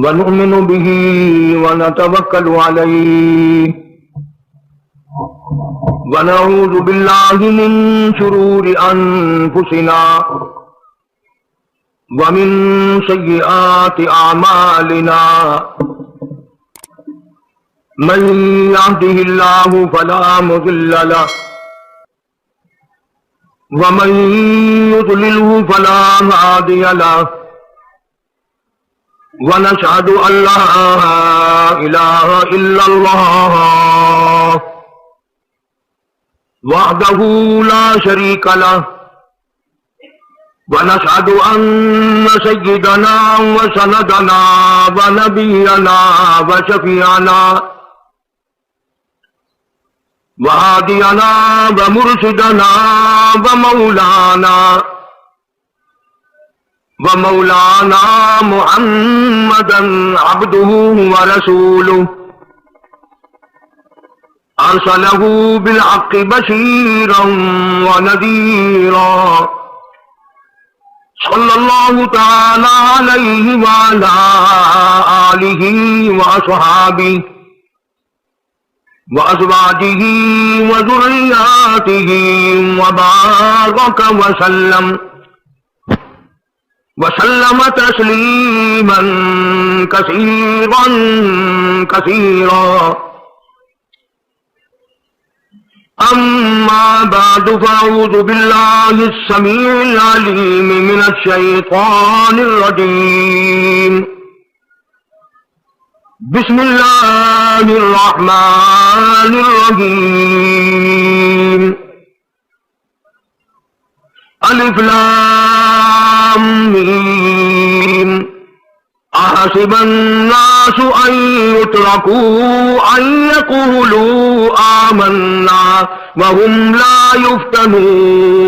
ونؤمن به ونتوكل عليه ونعوذ بالله من شرور أنفسنا ومن سيئات أعمالنا من يهده الله فلا مضل له ومن يضلله فلا هادي له ونشهد أن لا إله إلا الله وحده لا شريك له ونشهد أن سيدنا وسندنا ونبينا وشفيعنا وهادينا ومرشدنا ومولانا محمدا عبده ورسوله أرسله بالحق بشيرا ونذيرا صلى الله تعالى عليه وعلى آله وأصحابه وأزواجه وذرياته وبارك وسلم تسليما كثيرا أما بعد فأعوذ بالله السميع العليم من الشيطان الرجيم بسم الله الرحمن الرحيم الف لام میم احسب الناس ان يتركوا ان يقولوا آمنا وهم لا يفتنون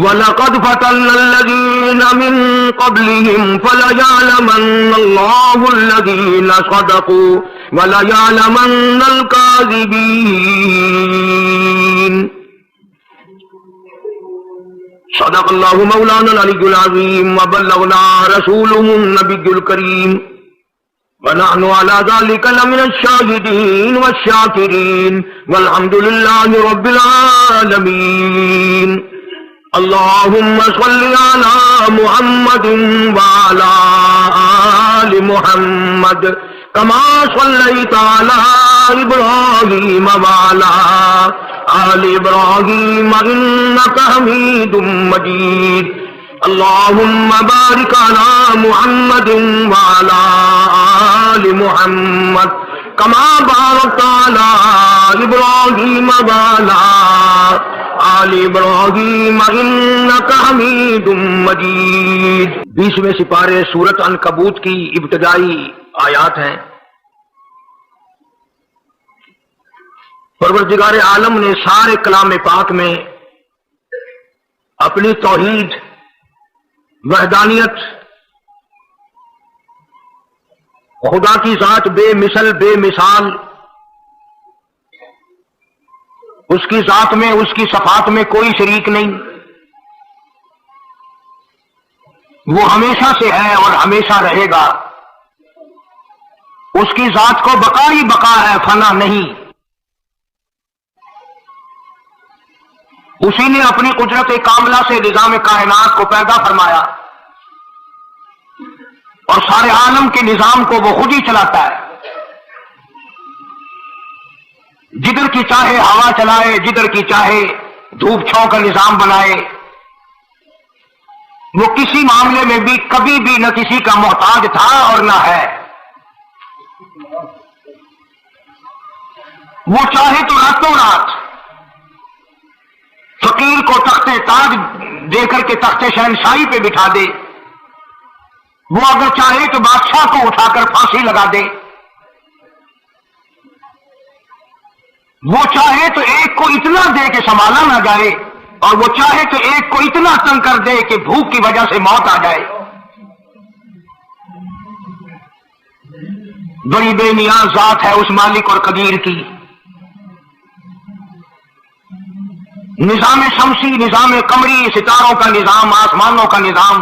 وَلَقَدْ فَتَنَّا الَّذِينَ مِن قَبْلِهِمْ فَلَيَعْلَمَنَّ اللَّهُ الَّذِينَ صَدَقُوا وَلَيَعْلَمَنَّ الْكَاذِبِينَ صدق اللہ مولانا العلی العظیم وبلغنا رسولہ النبی الکریم ونحن على ذلك لمن الشاهدين والشاكرين والحمد لله رب العالمين اللهم صل على محمد وعلى آل محمد كما صليت على إبراهيم وعلى آل إبراهيم إنك حميد مجيد اللهم بارك على محمد وعلى آل محمد كما باركت على إبراهيم وعلى آل ابراہیم انک حمید مجید 20ویں سپارے سورۃ عنکبوت کی ابتدائی آیات ہیں۔ پروردگار عالم نے سارے کلام پاک میں اپنی توحید، وحدانیت، خدا کی ذات بے مثل بے مثال، اس کی ذات میں، اس کی صفات میں کوئی شریک نہیں، وہ ہمیشہ سے ہے اور ہمیشہ رہے گا، اس کی ذات کو بقا ہی بقا ہے، فنا نہیں۔ اسی نے اپنی قدرت کاملہ سے نظام کائنات کو پیدا فرمایا اور سارے عالم کے نظام کو وہ خود ہی چلاتا ہے، جدھر کی چاہے ہوا چلائے، جدھر کی چاہے دھوپ چھاؤں کا نظام بنائے، وہ کسی معاملے میں بھی کبھی بھی نہ کسی کا محتاج تھا اور نہ ہے۔ وہ چاہے تو راتوں رات فقیر کو تخت تاج دے کر کے تخت شہنشاہی پہ بٹھا دے، وہ اگر چاہے تو بادشاہ کو اٹھا کر پھانسی لگا دے، وہ چاہے تو ایک کو اتنا دے کہ سنبھالا نہ جائے، اور وہ چاہے تو ایک کو اتنا تنگ کر دے کہ بھوک کی وجہ سے موت آ جائے۔ بڑی بے نیاز ذات ہے اس مالک اور قدیر کی۔ نظام شمسی، نظام قمری، ستاروں کا نظام، آسمانوں کا نظام،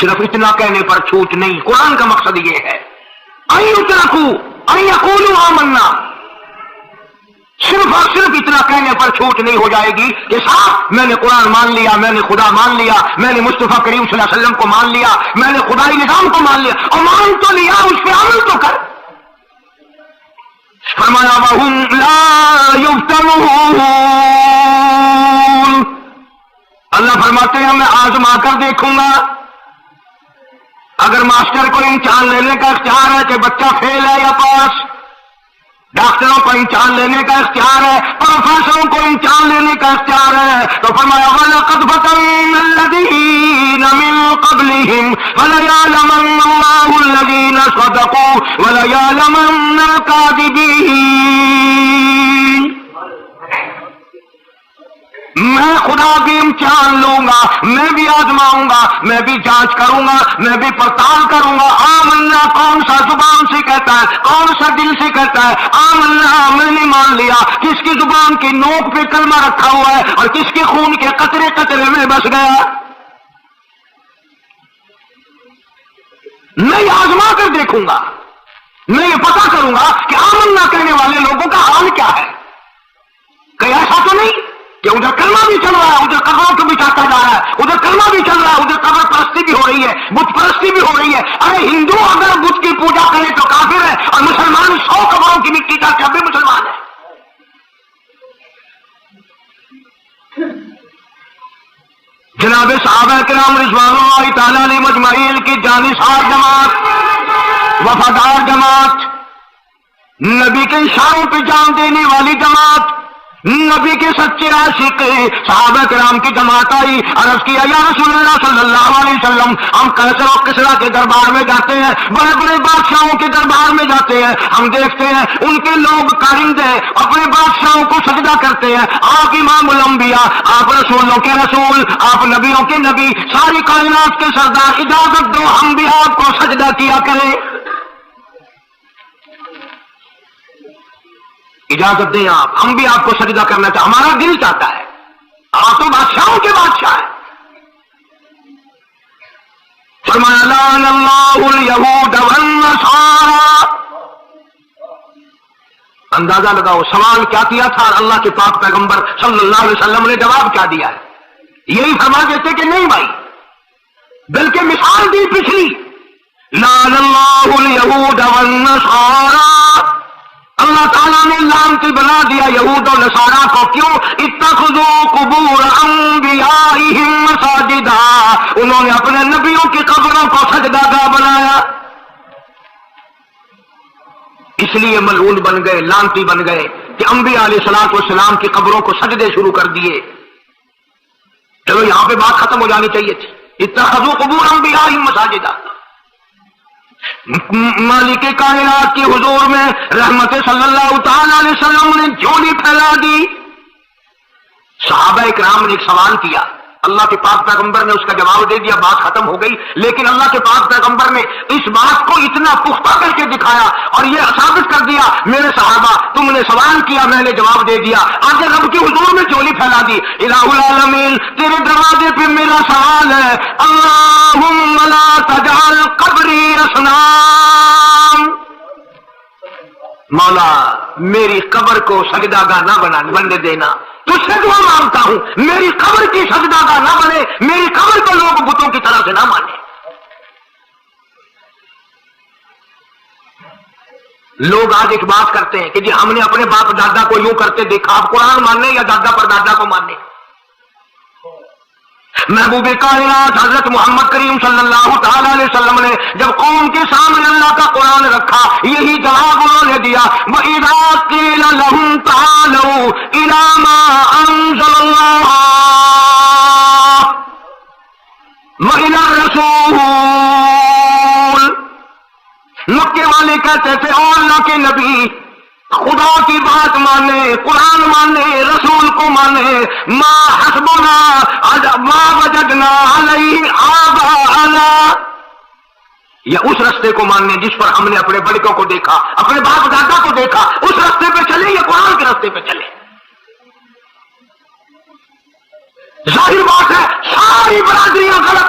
صرف اتنا کہنے پر چھوٹ نہیں، قرآن کا مقصد یہ ہے آمنا، صرف اور صرف اتنا کہنے پر چھوٹ نہیں ہو جائے گی کہ صاحب میں نے قرآن مان لیا، میں نے خدا مان لیا، میں نے مصطفیٰ کریم صلی اللہ علیہ وسلم کو مان لیا، میں نے خدائی نظام کو مان لیا، اور مان تو لیا، اس پہ عمل تو کر۔ فرمایا وَهُمْ لَا يُفْتَنُونَ، اللہ فرماتے ہیں میں آزما کر دیکھوں گا۔ اگر ماسٹر کو امتحان لینے کا اختیار ہے کہ بچہ فیل ہے یا پاس، ڈاکٹروں کو امتحان لینے کا اختیار ہے، پروفیسروں کو امتحان لینے کا اختیار ہے، تو فرمایا وَلَقَدْ فَتَنَّا الَّذِينَ مِن قَبْلِهِمْ فَلَيَعْلَمَنَّ اللَّهُ الَّذِينَ صَدَقُوا وَلَيَعْلَمَنَّ الْكَاذِبِينَ۔ میں خدا بھی امتحان لوں گا، میں بھی آزماؤں گا، میں بھی جانچ کروں گا، میں بھی پڑتال کروں گا۔ آمنا کون سا زبان سے کہتا ہے، کون سا دل سے کہتا ہے؟ آمنا میں نے مان لیا، کس کی زبان کی نوک پہ کلمہ رکھا ہوا ہے اور کس کے خون کے قطرے قطرے میں بس گیا۔ میں یہ آزما کر دیکھوں گا، میں یہ پتا کروں گا کہ آمنا کہنے والے لوگوں کا حال کیا ہے۔ کہ ایسا تو نہیں کہ ادھر کلمہ بھی چل رہا ہے، ادھر قبروں کو بھی چاہتا جا رہا ہے، ادھر کلمہ بھی چل رہا ہے، ادھر قبر پرستی بھی ہو رہی ہے، بت پرستی بھی ہو رہی ہے۔ ارے ہندو اگر بت کی پوجا کرے تو کافر ہے، اور مسلمان 100 قبروں کی مٹی کا بھی مسلمان ہے۔ جناب صحابہ کرام رضوان اللہ تعالیٰ علیہ مجمعین کی جانثار جماعت، وفادار جماعت، نبی کے اشاروں پہ جان دینے والی جماعت، نبی کے سچے عاشق صحابہ کرام کی جماعت آئی، عرض کیا یا رسول اللہ صلی اللہ علیہ وسلم، ہم کیسر و کسریٰ کے دربار میں جاتے ہیں، بڑے بڑے بادشاہوں کے دربار میں جاتے ہیں، ہم دیکھتے ہیں ان کے لوگ کارندے اپنے بادشاہوں کو سجدہ کرتے ہیں۔ آپ امام الانبیاء، آپ رسولوں کے رسول، آپ نبیوں کے نبی، ساری کائنات کے سردار، اجازت دو ہم بھی آپ کو سجدہ کیا کریں، اجازت دیں آپ، ہم بھی آپ کو سجدہ کرنا چاہتے، ہمارا دل چاہتا ہے، آپ تو بادشاہوں کے بادشاہ ہیں۔ فرمایا لعن اللہ الیہود والنصارى۔ اندازہ لگاؤ سوال کیا کیا تھا اللہ کے پاک پیغمبر صلی اللہ علیہ وسلم نے، جواب کیا دیا ہے؟ یہی فرما دیتے کہ نہیں بھائی، بلکہ مثال دی پچھلی، لعن اللہ الیہود والنصارى، اللہ تعالیٰ نے لعنتی بنا دیا یہود اور نصارہ کو۔ کیوں؟ اتخذوا قبور انبیائہم مساجدا، انہوں نے اپنے نبیوں کی قبروں کو سجدہ گاہ بنایا، اس لیے ملعون بن گئے، لعنتی بن گئے کہ انبیاء علیہ الصلوۃ والسلام کی قبروں کو سجدے شروع کر دیے۔ چلو یہاں پہ بات ختم ہو جانی چاہیے تھی، اتخذوا قبور انبیائہم مساجدا۔ مالک کائنات کے حضور میں رحمت صلی اللہ تعالی علیہ وسلم نے جھولی پھیلا دی۔ صحابہ اکرام نے ایک سوال کیا، اللہ کے پاک پیغمبر نے اس کا جواب دے دیا، بات ختم ہو گئی۔ لیکن اللہ کے پاک پیغمبر نے اس بات کو اتنا پختہ کر کے دکھایا اور یہ ثابت کر دیا، میرے صحابہ تم نے سوال کیا، میں نے جواب دے دیا، آگے رب کے حضور میں جھولی پھیلا دی۔ الہ العالمین تیرے دروازے پہ میرا سوال ہے، اللہم لا تجعل قبری اصنام، مولا میری قبر کو سجدہ گاہ نہ بننے دینا، تجھ سے دعا مانگتا ہوں میری قبر کی سجدہ گاہ نہ بنے، میری قبر کو لوگ بتوں کی طرح سے نہ مانے۔ لوگ آج ایک بات کرتے ہیں کہ جی ہم نے اپنے باپ دادا کو یوں کرتے دیکھا، آپ قرآن ماننے یا دادا پر دادا کو ماننے؟ محبوب کائنات حضرت محمد کریم صلی اللہ تعالی علیہ وسلم نے جب قوم کے سامنے اللہ کا قرآن رکھا، یہی جواب انہوں نے دیا، وَإِذَا قِيلَ لَهُمْ تَعَالَوْا إِلَىٰ مَا أَنزَلَ اللَّهُ وَإِلَى الرَّسُولِ، مکے والے کہتے تھے او اللہ کے نبی خدا کی بات مانے، قرآن مانے، رسول کو مانے، ما حسبنا ما وجدنا علیہ آباءنا، یا اس رستے کو ماننے جس پر ہم نے اپنے بڑکوں کو دیکھا، اپنے باپ دادا کو دیکھا، اس رستے پہ چلے یا قرآن کے رستے پہ چلے؟ ظاہر بات ہے ساری برادریاں غلط،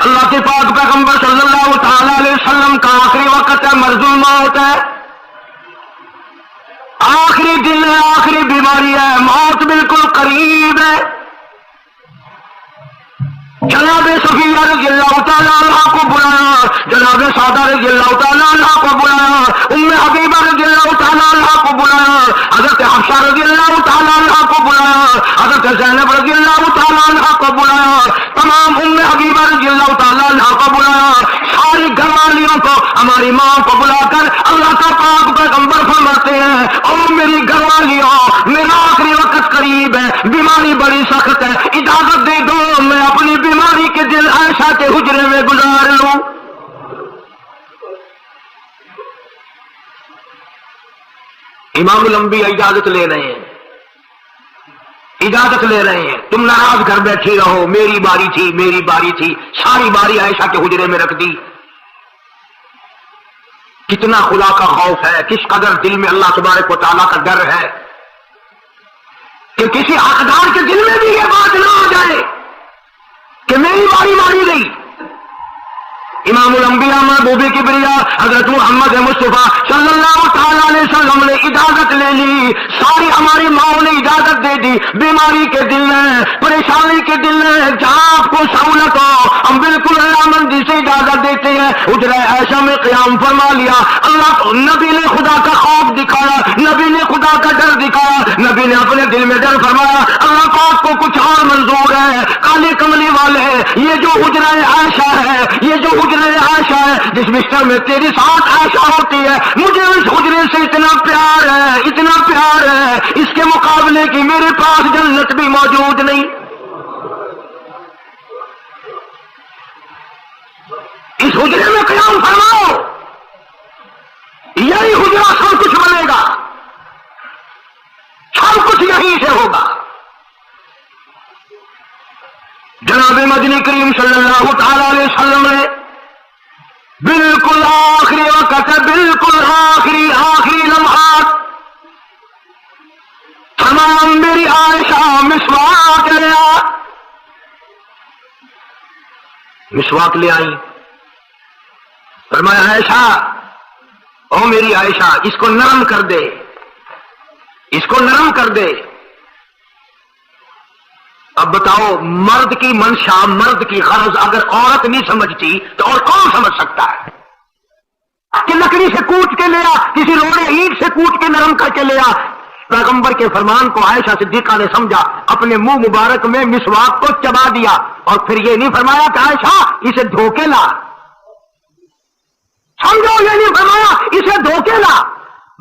اللہ کے پاک پیغمبر صلی اللہ تعالی علیہ وسلم کا آخری وقت ہے، مرض الموت ہے، آخری دن ہے، آخری بیماری ہے، موت بالکل قریب ہے۔ جناب صفیہ رضی اللہ تعالیٰ عنہ کو بلایا، جناب سعدہ رضی اللہ تعالیٰ عنہ کو بلایا، ام حبیبہ رضی اللہ تعالیٰ عنہ کو بلایا، حضرت حفصہ رضی اللہ تعالیٰ عنہ کو بلایا، حضرت زینب رضی اللہ تعالیٰ عنہ کو بلایا، تمام ام حبیبہ رضی اللہ تعالیٰ عنہ کو بلایا، ساری گھر والیوں کو، ہماری ماں کو بلا کر اللہ کا پاک پیغمبر فرماتے ہیں، اور میری گھر والیوں، میرا آخری وقت قریب ہے، بیماری بڑی سخت ہے، اجازت دے دو میں اپنی بیماری کے دن عائشہ کے حجرے میں گزار لوں۔ امام الانبیاء اجازت لے رہے ہیں، اجازت لے رہے ہیں، تم ناراض گھر بیٹھی رہو، میری باری تھی، میری باری تھی، ساری باری عائشہ کے حجرے میں رکھ دی۔ کتنا خدا کا خوف ہے، کس قدر دل میں اللہ تبارک و تعالیٰ کا ڈر ہے کہ کسی حقدار کے دل میں بھی یہ بات نہ آ جائے کہ میری باری ماری گئی۔ امام الانبیاء محبوب کبریا حضرت محمد مصطفیٰ صلی اللہ تعالی علیہ وسلم نے اجازت لے لی، ساری ہماری ماں نے اجازت دے دی، بیماری کے دل میں، پریشانی کے دل میں، جہاں آپ کو سہولت ہو ہم بالکل رضامندی سے اجازت دیتے ہیں۔ حجرہ عائشہ میں قیام فرما لیا، اللہ نبی نے خدا کا خوف دکھایا، نبی نے خدا کا ڈر دکھایا، نبی نے اپنے دل میں ڈر فرمایا اللہ پاک کو کچھ اور منظور ہے، کالے کملی والے، یہ جو حجرہ عائشہ ہے، یہ جو حجرہ عائشہ ہے، جس بستر میں تیری ساتھ عائشہ ہوتی ہے، مجھے اس حجرے سے اتنا پیار ہے، اتنا پیار ہے، اس کے مقابلے کی میرے پاس جنت بھی موجود نہیں۔ اس حجرے میں قیام فرماؤ، یہی حجرہ سب کچھ بنے گا، سب کچھ یہیں سے ہوگا۔ جناب مدنی کریم صلی اللہ تعالی علیہ وسلم نے بالکل آخری وقت ہے، بالکل آخری لمحات، تمام میری عائشہ مسواک لے آ، مسواک لے آئی، فرمایا عائشہ، او میری عائشہ اس کو نرم کر دے، اس کو نرم کر دے۔ اب بتاؤ، مرد کی منشا، مرد کی غرض اگر عورت نہیں سمجھتی تو اور کون سمجھ سکتا ہے؟ کہ لکڑی سے کوٹ کے لیا، کسی روڑے اینٹ سے کوٹ کے نرم کر کے لیا۔ پیغمبر کے فرمان کو عائشہ صدیقہ نے سمجھا، اپنے منہ مبارک میں مسواک کو چبا دیا، اور پھر یہ نہیں فرمایا کہ عائشہ اسے دھو کے لا، سمجھو، یہ نہیں فرمایا اسے دھو کے لا،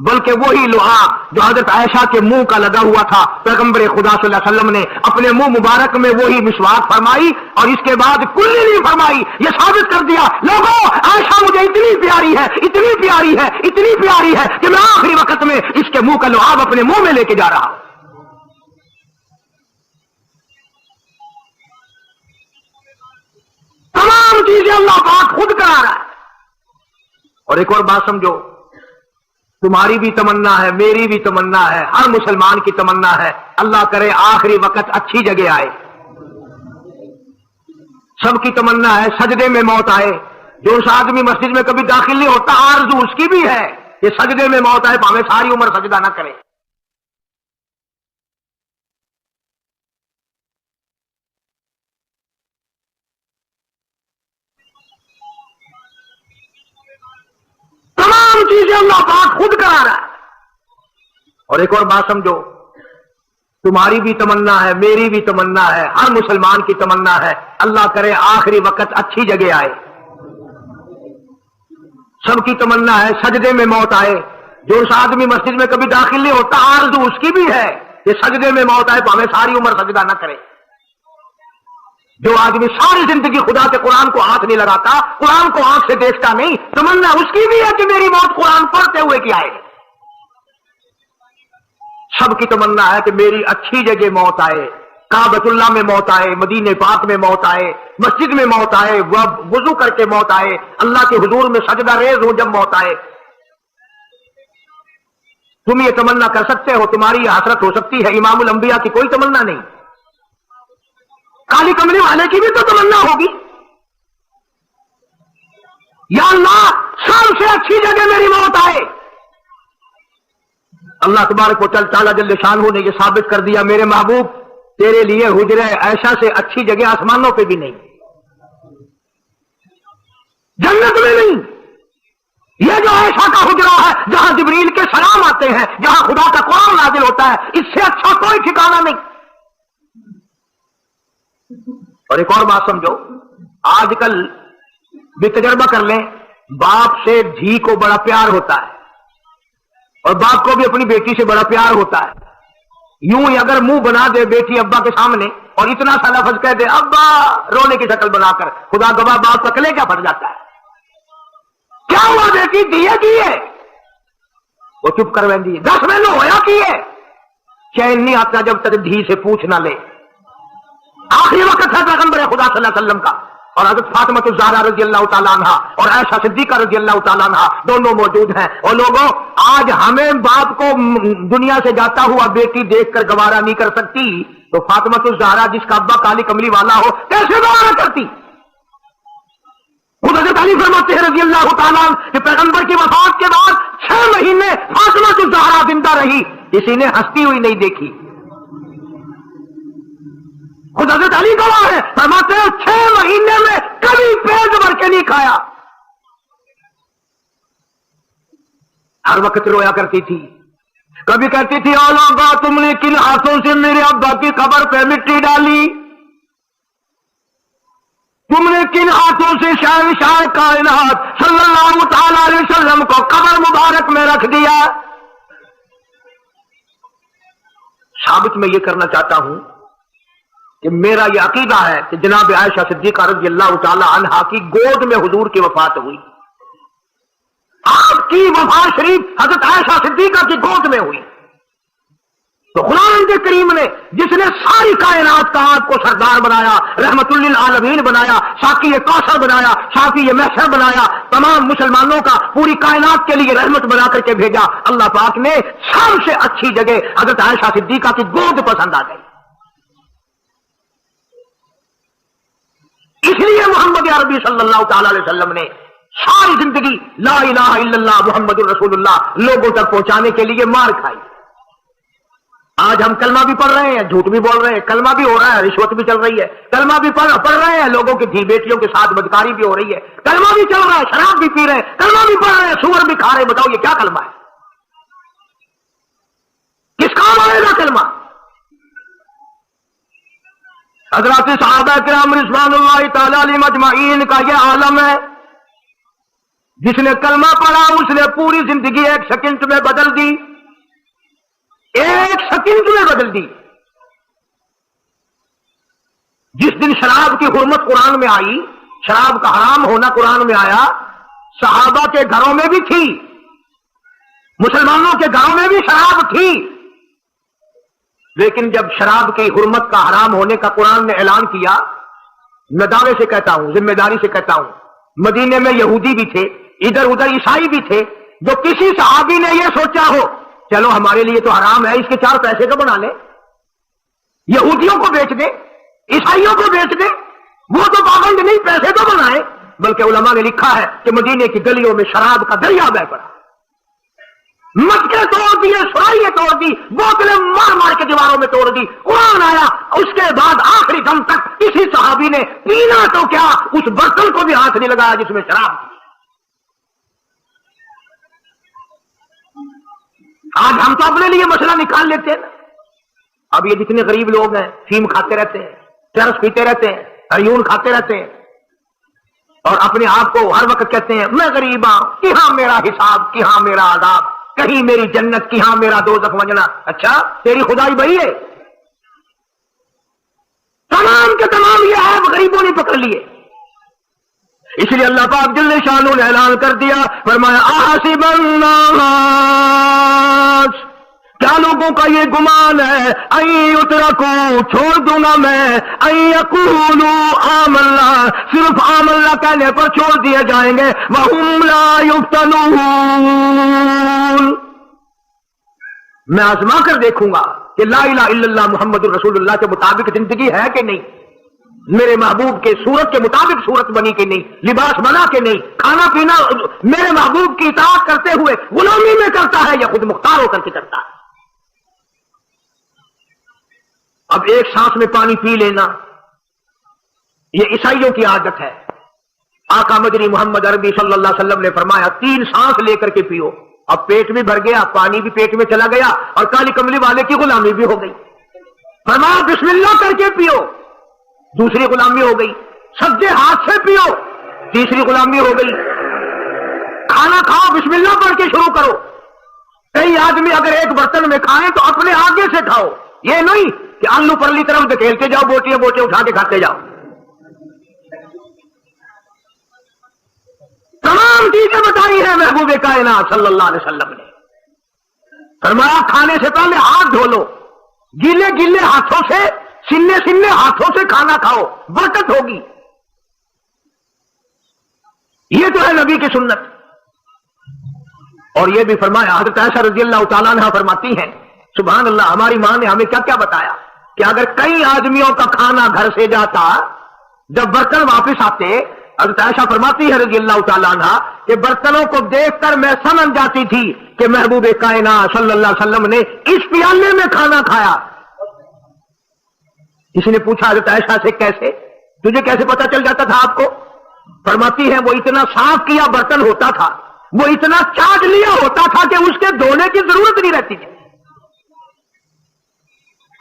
بلکہ وہی لوہا جو حضرت عائشہ کے منہ کا لگا ہوا تھا، پیغمبر خدا صلی اللہ علیہ وسلم نے اپنے منہ مبارک میں وہی مسواک فرمائی، اور اس کے بعد کلی نہیں فرمائی، یہ ثابت کر دیا لوگوں عائشہ مجھے اتنی پیاری ہے، اتنی پیاری ہے، اتنی پیاری ہے کہ میں آخری وقت میں اس کے منہ کا لوہا اپنے منہ میں لے کے جا رہا ہوں۔ تمام چیزیں اللہ پاک خود کرا رہا ہے۔ اور ایک اور بات سمجھو، تمہاری بھی تمنا ہے، میری بھی تمنا ہے، ہر مسلمان کی تمنا ہے، اللہ کرے آخری وقت اچھی جگہ آئے۔ سب کی تمنا ہے سجدے میں موت آئے۔ جو اس آدمی مسجد میں کبھی داخل نہیں ہوتا، آرزو اس کی بھی ہے کہ سجدے میں موت آئے، پاویں ساری عمر سجدہ نہ کرے۔ تمام چیزیں اللہ پاک خود کرا رہا ہے۔ اور ایک اور بات سمجھو، تمہاری بھی تمنا ہے، میری بھی تمنا ہے، ہر مسلمان کی تمنا ہے، اللہ کرے آخری وقت اچھی جگہ آئے۔ سب کی تمنا ہے سجدے میں موت آئے۔ جو اس آدمی مسجد میں کبھی داخل نہیں ہوتا، آرزو اس کی بھی ہے کہ سجدے میں موت آئے، پاویں ساری عمر سجدہ نہ کرے۔ جو آدمی ساری زندگی خدا کے قرآن کو ہاتھ نہیں لگاتا، قرآن کو آنکھ سے دیکھتا نہیں، تمنا اس کی بھی ہے کہ میری موت قرآن پڑھتے ہوئے کی آئے۔ سب کی تمنا ہے کہ میری اچھی جگہ موت آئے، کعبۃ اللہ میں موت آئے، مدینہ پاک میں موت آئے، مسجد میں موت آئے، وضو کر کے موت آئے، اللہ کے حضور میں سجدہ ریز ہو جب موت آئے۔ تم یہ تمنا کر سکتے ہو، تمہاری یہ حسرت ہو سکتی ہے، امام الانبیاء کی کوئی تمنا نہیں۔ کالی کملی والے کی بھی تو تمنا ہوگی، یا اللہ سب سے اچھی جگہ میری موت آئے. اللہ تبارک و تعالیٰ جل شانہ نے یہ ثابت کر دیا میرے محبوب تیرے لیے حجرہ عائشہ سے اچھی جگہ آسمانوں پہ بھی نہیں, جنت میں نہیں. یہ جو عائشہ کا حجرہ ہے جہاں جبریل کے سلام آتے ہیں, جہاں خدا کا قرآن نازل ہوتا ہے, اس سے اچھا کوئی ٹھکانہ نہیں. اور ایک اور بات سمجھو, آج کل بھی تجربہ کر لیں, باپ سے دھی کو بڑا پیار ہوتا ہے اور باپ کو بھی اپنی بیٹی سے بڑا پیار ہوتا ہے. یوں ہی اگر منہ بنا دے بیٹی ابا کے سامنے اور اتنا سا لفظ کہہ دے ابا رونے کی شکل بنا کر, خدا گواہ باپ کا کلیجہ پھٹ جاتا ہے. کیا ہوا بیٹی دیے کی ہے, وہ چپ کر ویندی 10 مہینوں ہویا کی ہے, چین نہیں آتا جب تک دھی سے پوچھ نہ لے. آخری وقت ہے پیغمبر خدا صلی اللہ علیہ وسلم کا, اور حضرت فاطمہ الزہرا رضی اللہ تعالیٰ عنہ اور عائشہ صدیقہ رضی اللہ تعالیٰ عنہ دونوں موجود ہیں. اور لوگوں آج ہمیں باپ کو دنیا سے جاتا ہوا بیٹی دیکھ کر گوارا نہیں کر سکتی, تو فاطمہ الزہرا جس کا ابا کالی کملی والا ہو کیسے گوارا کرتی. خود حضرت علی فرماتے ہیں رضی اللہ تعالیٰ عنہ کہ پیغمبر کی وفات کے بعد 6 مہینے فاطمہ الزہرا زندہ رہی, کسی نے ہنستی ہوئی نہیں دیکھی. خود حضرت علی گواہ ہے, فرماتے ہیں 6 مہینے میں کبھی پیٹ بھر کے نہیں کھایا, ہر وقت رویا کرتی تھی. کبھی کہتی تھی اولاغا تم نے کن ہاتھوں سے میرے ابا کی قبر پہ مٹی ڈالی, تم نے کن ہاتھوں سے شہنشاہ کائنات صلی اللہ تعالی علیہ وسلم کو قبر مبارک میں رکھ دیا. ثابت میں یہ کرنا چاہتا ہوں کہ میرا یہ عقیدہ ہے کہ جناب عائشہ صدیقہ رضی اللہ تعالی عنہا کی گود میں حضور کی وفات ہوئی. آپ کی وفات شریف حضرت عائشہ صدیقہ کی گود میں ہوئی. تو قرآن کے کریم نے جس نے ساری کائنات کا آپ کو سردار بنایا, رحمت للعالمین بنایا, ساقی کوثر بنایا, شافی محشر بنایا, تمام مسلمانوں کا پوری کائنات کے لیے رحمت بنا کر کے بھیجا, اللہ پاک نے سب سے اچھی جگہ حضرت عائشہ صدیقہ کی گود پسند آ گئی. اس لیے محمد عربی صلی اللہ تعالی علیہ وسلم نے ساری زندگی لا الہ الا اللہ محمد الرسول اللہ لوگوں تک پہنچانے کے لیے مار کھائی. آج ہم کلمہ بھی پڑھ رہے ہیں, جھوٹ بھی بول رہے ہیں, کلمہ بھی ہو رہا ہے, رشوت بھی چل رہی ہے, کلمہ بھی پڑھ رہے ہیں, لوگوں کی دھی بیٹیوں کے ساتھ بدکاری بھی ہو رہی ہے, کلمہ بھی چل رہا ہے, شراب بھی پی رہے ہیں, کلمہ بھی پڑھ رہے ہیں, سور بھی کھا رہے ہیں. بتاؤ یہ کیا کلمہ ہے, کس کام آئے گا کلمہ؟ حضرات صحابہ کرام رضوان اللہ تعالی علیہم اجمعین کا یہ عالم ہے, جس نے کلمہ پڑھا اس نے پوری زندگی 1 سیکنڈ میں بدل دی, 1 سیکنڈ میں بدل دی. جس دن شراب کی حرمت قرآن میں آئی, شراب کا حرام ہونا قرآن میں آیا, صحابہ کے گھروں میں بھی تھی, مسلمانوں کے گھروں میں بھی شراب تھی, لیکن جب شراب کی حرمت کا حرام ہونے کا قرآن نے اعلان کیا, میں دعوے سے کہتا ہوں, ذمہ داری سے کہتا ہوں, مدینے میں یہودی بھی تھے, ادھر ادھر عیسائی بھی تھے, جو کسی صحابی نے یہ سوچا ہو چلو ہمارے لیے تو حرام ہے, اس کے 4 پیسے تو بنا لیں, یہودیوں کو بیچ دیں, عیسائیوں کو بیچ دیں, وہ تو پابند نہیں, پیسے تو بنائیں. بلکہ علماء نے لکھا ہے کہ مدینے کی گلیوں میں شراب کا دریا بہ پڑا, مٹکے توڑ دیے, سرائیاں توڑ دی, بوتلیں مار مار کے دیواروں میں توڑ دی. قرآن آیا, اس کے بعد آخری دم تک کسی صحابی نے پینا تو کیا اس برتن کو بھی ہاتھ نہیں لگایا جس میں شراب تھی. آج ہم تو اپنے لیے مسئلہ نکال لیتے ہیں. اب یہ جتنے غریب لوگ ہیں فیم کھاتے رہتے ہیں, چرس پیتے رہتے ہیں, ہریون کھاتے رہتے ہیں, اور اپنے آپ کو ہر وقت کہتے ہیں میں غریب ہوں, کہاں میرا حساب, کہاں میرا عذاب, کہیں میری جنت, کہاں میرا دوزخ وجنا. اچھا تیری خدائی بھائی ہے, تمام کے تمام یہ آپ غریبوں نے پکڑ لیے. اس لیے اللہ پاک جل شانہ نے اعلان کر دیا, فرمایا احسب الناس, کیا لوگوں کا یہ گمان ہے, ان یترکوا, چھوڑ دوں گا میں, ان یقولوا آمنا, صرف آمنا کہنے پر چھوڑ دیے جائیں گے, وہم لا یفتنون, میں آزما کر دیکھوں گا کہ لا الہ الا اللہ محمد الرسول اللہ کے مطابق زندگی ہے کہ نہیں. میرے محبوب کے صورت کے مطابق صورت بنی کہ نہیں، لباس بنا کے نہیں، کھانا پینا میرے محبوب کی اطاعت کرتے ہوئے غلامی میں کرتا ہے یا خود مختار ہو کر کے کرتا ہے؟ اب ایک سانس میں پانی پی لینا یہ عیسائیوں کی عادت ہے۔ آقا مدنی محمد عربی صلی اللہ علیہ وسلم نے فرمایا 3 سانس لے کر کے پیو۔ اب پیٹ بھی بھر گیا، پانی بھی پیٹ میں چلا گیا اور کالی کملی والے کی غلامی بھی ہو گئی۔ فرمایا بسم اللہ کر کے پیو، دوسری غلامی ہو گئی۔ سجدے ہاتھ سے پیو، تیسری غلامی ہو گئی۔ کھانا کھاؤ بسم اللہ پڑھ کے شروع کرو۔ کئی آدمی اگر ایک برتن میں کھائیں تو اپنے آگے سے کھاؤ، یہ نہیں کہ آلو پرلی طرف دھکیلتے جاؤ، بوٹیاں بوٹیاں اٹھا کے کھاتے جاؤ۔ تمام چیزیں بتائی ہیں محبوب کائنات صلی اللہ علیہ وسلم نے۔ فرمایا کھانے سے پہلے ہاتھ دھو لو، گیلے گیلے ہاتھوں سے، سننے سننے ہاتھوں سے کھانا کھاؤ، برکت ہوگی۔ یہ تو ہے نبی کی سنت۔ اور یہ بھی فرمایا، حضرت عائشہ رضی اللہ تعالیٰ عنہ فرماتی ہیں سبحان اللہ، ہماری ماں نے ہمیں کیا کیا بتایا کہ اگر کئی آدمیوں کا کھانا گھر سے جاتا، جب برتن واپس آتے، حضرت عائشہ فرماتی ہے رضی اللہ تعالیٰ عنہ کہ برتنوں کو دیکھ کر میں سمجھ جاتی تھی کہ محبوب کائنات صلی اللہ علیہ وسلم نے اس پیالے میں کھانا کھایا۔ کسی نے پوچھا حضرت عائشہ سے کیسے، تجھے کیسے پتا چل جاتا تھا آپ کو؟ فرماتی ہے وہ اتنا صاف کیا برتن ہوتا تھا، وہ اتنا چاٹ لیا ہوتا تھا کہ اس کے دھونے کی ضرورت نہیں رہتی تھی۔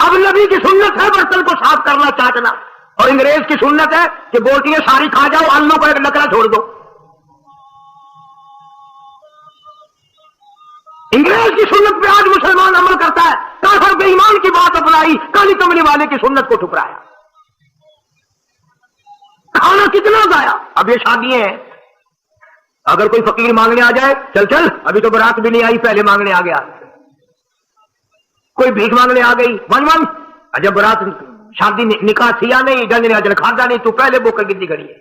اب نبی کی سنت ہے برتن کو صاف کرنا، چاٹنا، اور انگریز کی سنت ہے کہ بوٹیاں ساری کھا جاؤ، آلو کو ایک نکرا چھوڑ دو۔ انگریز کی سنت پہ آج مسلمان عمل کرتا ہے، کافر بے ایمان کی بات اپنائی، کالی کملی والے کی سنت کو ٹھکرایا۔ کھانا کتنا ضائع۔ اب یہ شادیاں ہیں، اگر کوئی فقیر مانگنے آ جائے، چل چل ابھی تو برات بھی نہیں آئی پہلے مانگنے آ گیا۔ کوئی بھیک مانگنے آ گئی، ون ون، جب برات شادی نکاح تھیا نہیں، جن اجل کھادا نہیں، تو پہلے بوکر کتنی گڑی ہے۔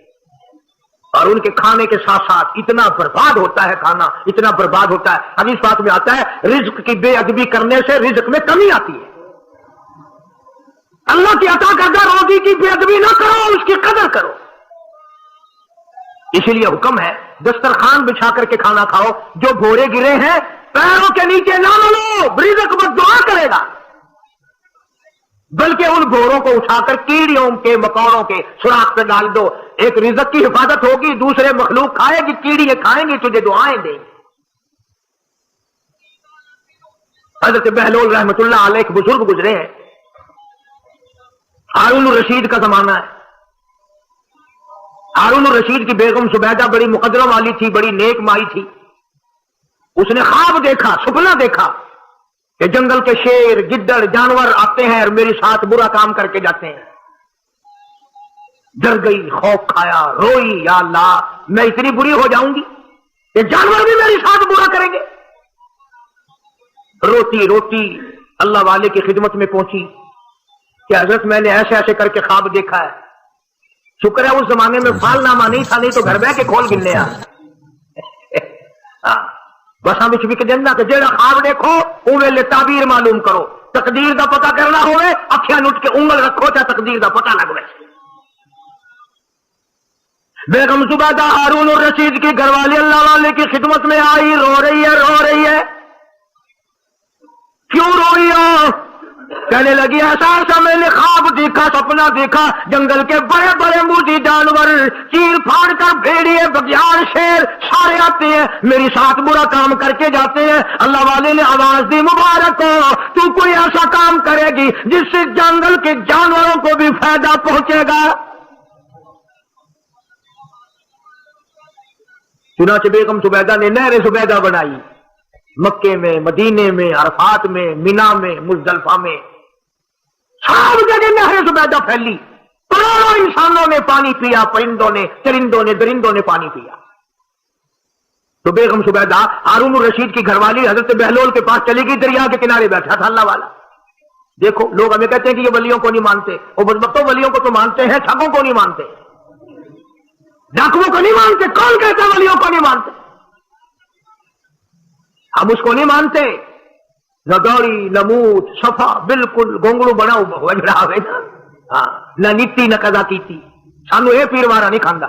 اور ان کے کھانے کے ساتھ ساتھ اتنا برباد ہوتا ہے کھانا، اتنا برباد ہوتا ہے۔ حدیث بات میں آتا ہے رزق کی بے ادبی کرنے سے رزق میں کمی آتی ہے۔ اللہ کی عطا کردہ روزی کی بے ادبی نہ کرو، اس کی قدر کرو۔ اسی لیے حکم ہے دسترخوان بچھا کر کے کھانا کھاؤ، جو بھورے گرے ہیں پیروں کے نیچے نہ ملو، رزق بد دعا کرے گا، بلکہ ان بھوروں کو اٹھا کر کیڑیوں کے مکوڑوں کے سوراخ پہ ڈال دو، ایک رزق کی حفاظت ہوگی، دوسرے مخلوق کھائے گی، کیڑیاں کھائیں گی، تجھے دعائیں دیں گی۔ حضرت بہلول رحمت اللہ علیہ ایک بزرگ گزرے ہیں، ہارون الرشید کا زمانہ ہے۔ ہارون الرشید کی بیگم زبیدہ بڑی مقدروں والی تھی، بڑی نیک مائی تھی۔ اس نے خواب دیکھا، سپنا دیکھا کہ جنگل کے شیر گدڑ جانور آتے ہیں اور میرے ساتھ برا کام کر کے جاتے ہیں۔ ڈر گئی، خوف کھایا، روئی، یا اللہ میں اتنی بری ہو جاؤں گی کہ جانور بھی میرے ساتھ برا کریں گے۔ روتی روتی اللہ والے کی خدمت میں پہنچی کہ حضرت میں نے ایسے ایسے کر کے خواب دیکھا ہے۔ شکر ہے اس زمانے میں فال نامہ نہیں تھا، نہیں تو گھر بہ کے کھول گننے آ بس ہم اس وقت جننا کہ جیڑا خواب دیکھو او ویلے تعبیر معلوم کرو، تقدیر دا پتہ کرنا ہوئے اکھیاں نٹ کے انگل رکھو تا تقدیر دا پتہ لگ ویسے۔ بیگم زبیدہ ہارون الرشید کی گھر والی اللہ والے کی خدمت میں آئی، رو رہی ہے۔ کیوں روئی ہو؟ کہنے لگی ایسا میں نے خواب دیکھا، سپنا دیکھا، جنگل کے بڑے بڑے موذی جانور چیر پھاڑ کر بھیڑیے بگیار شیر سارے آتے ہیں، میری ساتھ برا کام کر کے جاتے ہیں۔ اللہ والے نے آواز دی مبارک ہو، تو کوئی ایسا کام کرے گی جس سے جنگل کے جانوروں کو بھی فائدہ پہنچے گا۔ چنانچہ بیگم زبیدہ نے نہر زبیدہ بنائی، مکے میں، مدینے میں، عرفات میں، مینا میں، مزدلفہ میں، سب جگہ نہر زبیدہ پھیلی۔ کروڑوں انسانوں نے پانی پیا، پرندوں نے، چرندوں نے، درندوں نے پانی پیا۔ تو بیگم زبیدہ ہارون الرشید کی گھر والی حضرت بہلول کے پاس چلی گئی، دریا کے کنارے بیٹھا تھا اللہ والا۔ دیکھو لوگ ہمیں کہتے ہیں کہ یہ ولیوں کو نہیں مانتے، وہ بدبختوں ولیوں کو تو مانتے ہیں، ٹھگوں کو نہیں مانتے، ڈاکوؤں کو نہیں مانتے۔ کون کہتا ہے ولیوں کو نہیں مانتے؟ ہم اس کو نہیں مانتے، نہ دوڑی نہ موت صفا بالکل گونگڑو بنا ہوا نا۔ ہاں نہ نیتی نہ قضا کیتی، سانو یہ پیروارا نہیں کھانا۔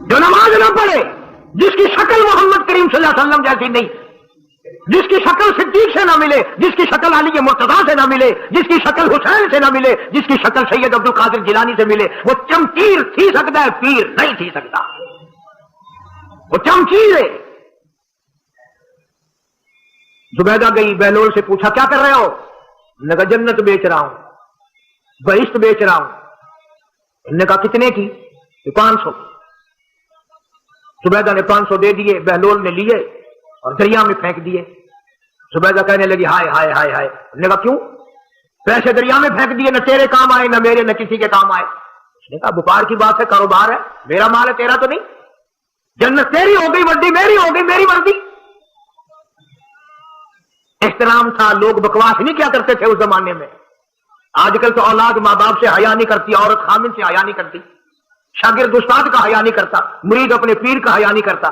جو نماز نہ پڑھے، جس کی شکل محمد کریم صلی اللہ علیہ وسلم جیسی نہیں، جس کی شکل صدیق سے نہ ملے، جس کی شکل علی مرتضیٰ سے نہ ملے، جس کی شکل حسین سے نہ ملے، جس کی شکل سید عبد القادر جیلانی سے ملے، وہ چمچیر تھی سکتا ہے، پیر نہیں تھی سکتا، وہ چمچیر ہے۔ زبیدہ گئی، بہلول سے پوچھا کیا کر رہے ہو؟ انہوں نے کہا جنت بیچ رہا ہوں، بہشت بیچ رہا ہوں۔ انہوں نے کہا کتنے کی؟ 500۔ زبیدہ نے 500 دے دیے، بہلول نے لیے اور دریا میں پھینک دیے۔ زبیدہ کہنے لگی ہائے ہائے ہائے ہائے۔ انہوں نے کہا کیوں؟ پیسے دریا میں پھینک دیے، نہ تیرے کام آئے نہ میرے، نہ کسی کے کام آئے۔ اس نے کہا وپار کی بات ہے، کاروبار ہے، میرا مال ہے تیرا تو نہیں، جنت تیری ہو گئی، وردی میری ہو گئی، میری وردی۔ احترام تھا، لوگ بکواس نہیں کیا کرتے تھے اس زمانے میں۔ آج کل تو اولاد ماں باپ سے حیا نہیں کرتی، عورت خامن سے حیا نہیں کرتی، شاگرد استاد کا حیا نہیں کرتا، مرید اپنے پیر کا حیا نہیں کرتا۔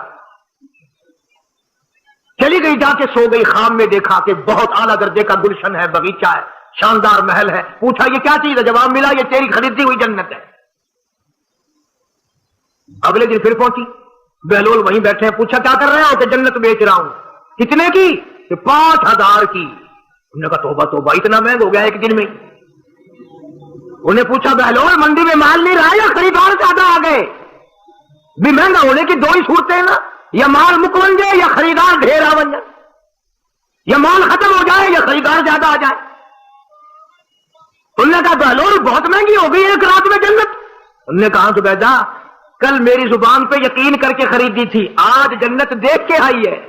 چلی گئی، جا کے سو گئی، خام میں دیکھا کہ بہت اعلیٰ درجے کا گلشن ہے، باغیچہ ہے، شاندار محل ہے۔ پوچھا یہ کیا چیز ہے؟ جواب ملا یہ تیری خریدی ہوئی جنت ہے۔ اگلے دن پھر پہنچی، بہلول وہیں بیٹھے ہیں، پوچھا کیا کر رہے ہو؟ کہ جنت بیچ رہا ہوں۔ کتنے کی؟ کہ 5000 کی۔ انہوں نے کہا توبہ توبہ، اتنا مہنگا ہو گیا ایک دن میں۔ انہیں پوچھا بہلول منڈی میں مال نہیں رہا یا خریدار زیادہ آ گئے؟ بھی مہنگا ہونے کی دو ہی صورتیں ہیں نا، یا مال مک بن جائے یا خریدار ڈھیر آ بن جائے، یا مال ختم ہو جائے یا خریدار زیادہ آ جائے۔ انہوں نے کہا بہلول بہت مہنگی ہو گئی ایک رات میں جنت۔ انہوں نے کہا زبیدہ کل میری زبان پہ یقین کر کے خریدی تھی، آج جنت دیکھ کے آئی ہے۔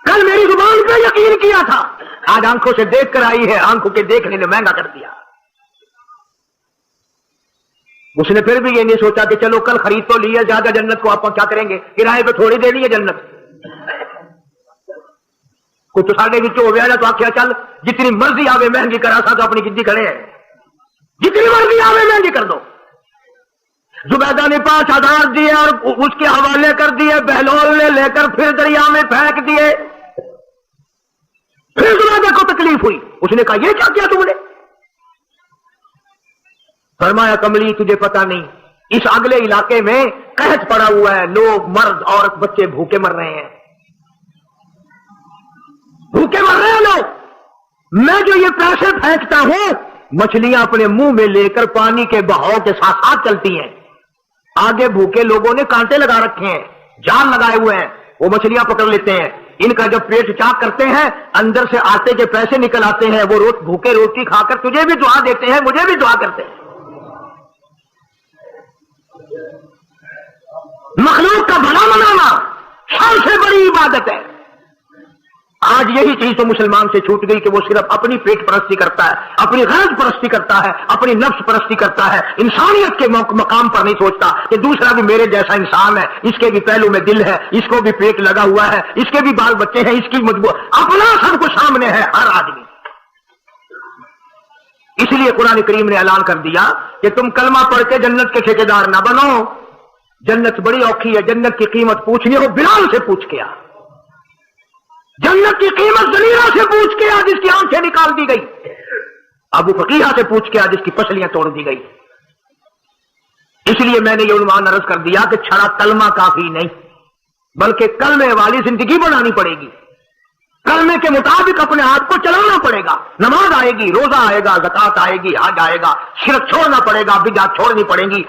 کل میری زبان پہ یقین کیا تھا، آج آنکھوں سے دیکھ کر آئی ہے، آنکھوں کے دیکھنے نے مہنگا کر دیا۔ اس نے پھر بھی یہ نہیں سوچا کہ چلو کل خرید تو لی ہے، زیادہ جنت کو آپ کیا کریں گے، کرائے پہ تھوڑی دینی ہے جنت۔ کچھ ساڈے بھی ہو گیا تو آخیا چل جتنی مرضی آوے مہنگی کرا سا تو اپنی جدی کھڑے ہیں، جتنی مرضی آوے مہنگی کر دو۔ زبیدہ نے 5000 دیے اور اس کے حوالے کر دیے، بہلول نے لے کر پھر دریا میں پھینک دیے۔ پھر زبیدہ کو تکلیف ہوئی، اس نے کہا یہ کیا کیا تم نے؟ فرمایا کملی تجھے پتہ نہیں، اس اگلے علاقے میں قحط پڑا ہوا ہے، لوگ مرد عورت بچے بھوکے مر رہے ہیں، بھوکے مر رہے ہیں لوگ۔ میں جو یہ پیسے پھینکتا ہوں، مچھلیاں اپنے منہ میں لے کر پانی کے بہاؤ کے ساتھ ساتھ چلتی ہیں، آگے بھوکے لوگوں نے کانٹے لگا رکھے ہیں، جال لگائے ہوئے ہیں، وہ مچھلیاں پکڑ لیتے ہیں، ان کا جب پیٹ چاک کرتے ہیں اندر سے آٹے کے پیسے نکل آتے ہیں، وہ بھوکے روٹی کھا کر تجھے بھی دعا دیتے ہیں، مجھے بھی دعا کرتے ہیں۔ مخلوق کا بھلا منانا سب سے بڑی عبادت ہے۔ آج یہی چیز تو مسلمان سے چھوٹ گئی کہ وہ صرف اپنی پیٹ پرستی کرتا ہے، اپنی غرض پرستی کرتا ہے، اپنی نفس پرستی کرتا ہے، انسانیت کے مقام پر نہیں سوچتا کہ دوسرا بھی میرے جیسا انسان ہے، اس کے بھی پہلو میں دل ہے، اس کو بھی پیٹ لگا ہوا ہے، اس کے بھی بال بچے ہیں، اس کی مجبور اپنا سب کچھ سامنے ہے ہر آدمی۔ اس لیے قرآن کریم نے اعلان کر دیا کہ تم کلمہ پڑھ کے جنت کے ٹھیکیدار نہ بنو، جنت بڑی اوکھی ہے، جنت کی قیمت پوچھنی ہو بلال سے پوچھ کے آ، جنت کی قیمت زلیرہ سے پوچھ کے آ جس کی آنکھیں نکال دی گئی، ابو فقیہ سے پوچھ کے آ جس کی پسلیاں توڑ دی گئی۔ اس لیے میں نے یہ عنوان عرض کر دیا کہ چھڑا کلمہ کافی نہیں، بلکہ کلمے والی زندگی بنانی پڑے گی، کلمے کے مطابق اپنے آپ کو چلانا پڑے گا، نماز آئے گی، روزہ آئے گا، زکات آئے گی، حج آئے گا، شرک چھوڑنا پڑے گا، بدعت چھوڑنی پڑے گی،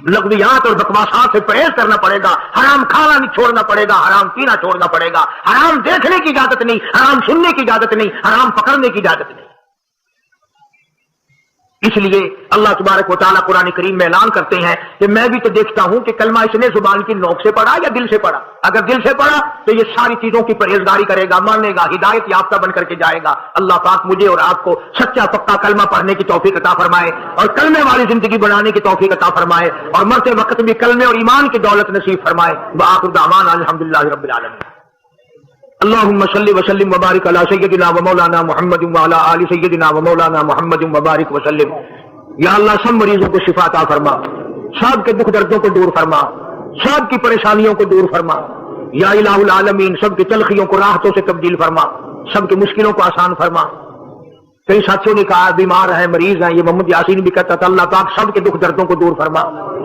لغویات اور بکواسات سے پرہیز کرنا پڑے گا، حرام کھانا نہیں چھوڑنا پڑے گا، حرام پینا چھوڑنا پڑے گا، حرام دیکھنے کی اجازت نہیں، حرام سننے کی اجازت نہیں، حرام پکڑنے کی اجازت نہیں۔ اس لیے اللہ تبارک و تعالیٰ قرآن کریم میں اعلان کرتے ہیں کہ میں بھی تو دیکھتا ہوں کہ کلمہ اس نے زبان کی نوک سے پڑھا یا دل سے پڑھا، اگر دل سے پڑھا تو یہ ساری چیزوں کی پرہیزگاری کرے گا، مانے گا، ہدایت یافتہ بن کر کے جائے گا۔ اللہ پاک مجھے اور آپ کو سچا پکا کلمہ پڑھنے کی توفیق عطا فرمائے اور کلمے والی زندگی بنانے کی توفیق عطا فرمائے اور مرتے وقت بھی کلمے اور ایمان کی دولت نصیب فرمائے۔ وآخر دعوانا الحمدللہ رب العالمین۔ اللہم صلی وسلم وبارک علی سیدنا و مولانا محمد وعلی آل سیدنا و مولانا محمد وبارک وسلم۔ یا اللہ سب مریضوں کو شفا عطا فرما، سب کے دکھ دردوں کو دور فرما، سب کی پریشانیوں کو دور فرما، یا الہ العالمین سب کی تلخیوں کو راحتوں سے تبدیل فرما، سب کی مشکلوں کو آسان فرما۔ کئی ساتھیوں نے کہا بیمار ہیں، مریض ہیں، یہ محمد یاسین بھی کہتا تھا اللہ پاک سب کے دکھ دردوں کو دور فرما،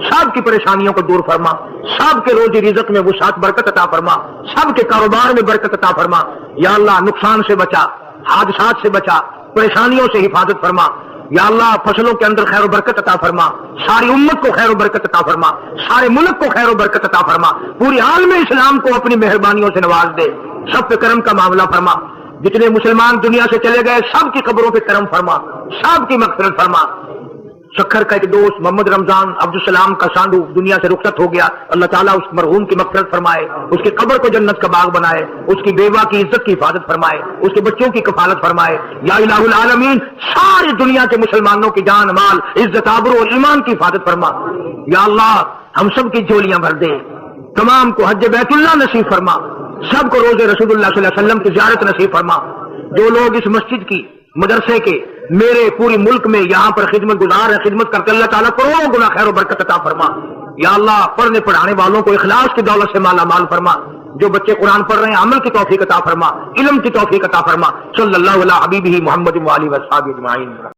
سب کی پریشانیوں کو دور فرما، سب کے روزی رزق میں وسعت برکت عطا فرما، سب کے کاروبار میں برکت عطا فرما، یا اللہ نقصان سے بچا، حادثات سے بچا، پریشانیوں سے حفاظت فرما، یا اللہ فصلوں کے اندر خیر و برکت عطا فرما، ساری امت کو خیر و برکت عطا فرما، سارے ملک کو خیر و برکت عطا فرما، پوری عالم اسلام کو اپنی مہربانیوں سے نواز دے، سب پہ کرم کا معاملہ فرما، جتنے مسلمان دنیا سے چلے گئے سب کی قبروں پہ کرم فرما، سب کی مغفرت فرما۔ شکر کا ایک دوست محمد رمضان عبدالسلام کا سانڈو دنیا سے رخصت ہو گیا، اللہ تعالیٰ اس مرحوم کی مغفرت فرمائے، اس کی قبر کو جنت کا باغ بنائے، اس کی بیوہ کی عزت کی حفاظت فرمائے، اس کے بچوں کی کفالت فرمائے، یا الہ العالمین ساری دنیا کے مسلمانوں کی جان مال عزت آبرو اور ایمان کی حفاظت فرما، یا اللہ ہم سب کی جھولیاں بھر دے، تمام کو حج بیت اللہ نصیب فرما، سب کو روز رسول اللہ صلی اللہ علیہ وسلم کی زیارت نصیب فرما، جو لوگ اس مسجد کی مدرسے کے میرے پوری ملک میں یہاں پر خدمت گزار ہیں، خدمت کرتے اللہ تعالیٰ کروڑوں گنا خیر و برکت عطا فرما، یا اللہ پڑھنے پڑھانے والوں کو اخلاص کی دولت سے مالا مال فرما، جو بچے قرآن پڑھ رہے ہیں عمل کی توفیق عطا فرما، علم کی توفیق عطا فرما، صلی اللہ علیہ حبیبہ محمد و آلہ و صحبہ اجمعین۔